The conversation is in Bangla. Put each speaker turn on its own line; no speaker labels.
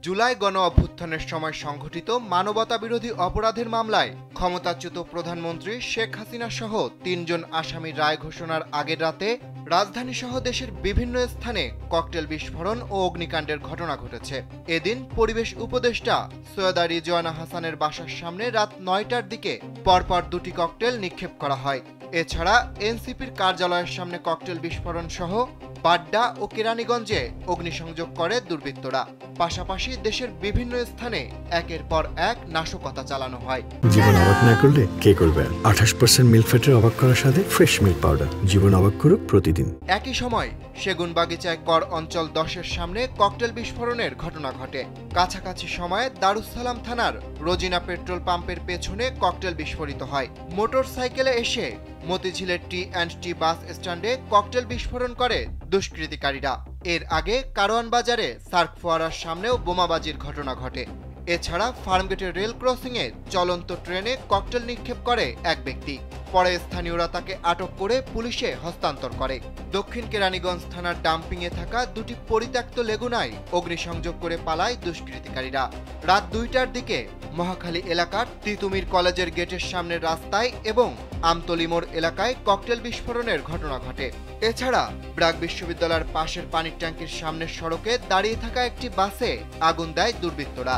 জুলাই গণ অভ্যুত্থানের সময় সংঘটিত মানবতাবিরোধী অপরাধের মামলায় ক্ষমতাচ্যুত প্রধানমন্ত্রী শেখ হাসিনা সহ ৩ জন আসামির রায় ঘোষণার আগের রাতে রাজধানী সহ দেশের বিভিন্ন স্থানে ককটেল বিস্ফোরণ ও অগ্নিকাণ্ডের ঘটনা ঘটেছে। এদিন পরিবেশ উপদেষ্টা সৈয়দা রিজওয়ানা হাসানের বাসার সামনে রাত ৯টার দিকে পরপর দুটি ককটেল নিক্ষেপ করা হয়। এছাড়া এনসিপির কার্যালয়ের সামনে ককটেল বিস্ফোরণ সহ বাড্ডা ও কেরানীগঞ্জে অগ্নিসংযোগ করে দুর্বৃত্তরা। পাশাপাশি দেশের বিভিন্ন স্থানে একের পর এক নাশকতা চালানো হয়।
জীবন অবাক না করলে কে করবে? 28% মিল্ক ফ্যাটের অবাক করার সাথে ফ্রেশ মিল্ক পাউডার। জীবন অবাক করুক প্রতিদিন।
একই সময় সেগুনবাগিচায় কর অঞ্চল 10-এর সামনে ককটেল বিস্ফোরণের ঘটনা ঘটে। কাছাকাছি সময়ে দারুস-সালাম থানার রোজিনা পেট্রোল পাম্পের পেছনে ককটেল বিস্ফোরিত হয়। মোটরসাইকেলে এসে মতিঝিলের টি&টি বাস স্ট্যান্ডে ককটেল বিস্ফোরণ করে দুষ্কৃতিকারীরা। এর আগে কারওয়ান বাজারে সার্ক ফোয়ারার সামনেও বোমাবাজির ঘটনা ঘটে। এছাড়া ফার্মগেটের রেল ক্রসিংয়ে চলন্ত ট্রেনে ককটেল নিক্ষেপ করে এক ব্যক্তি। পরে স্থানীয়রা তাকে আটক করে পুলিশে হস্তান্তর করে। দক্ষিণ কেরানীগঞ্জ থানার ডাম্পিংয়ে থাকা দুটি পরিত্যক্ত লেগুনায় অগ্নিসংযোগ করে পালায় দুষ্কৃতিকারীরা। রাত 2টার দিকে মহাখালী এলাকার তিতুমির কলেজের গেটের সামনের রাস্তায় এবং আমতলী মোড় এলাকায় ককটেল বিস্ফোরণের ঘটনা ঘটে। এছাড়া ব্র্যাক বিশ্ববিদ্যালয়ের পাশের পানির ট্যাঙ্কির সামনের সড়কে দাঁড়িয়ে থাকা একটি বাসে আগুন দেয় দুর্বৃত্তরা।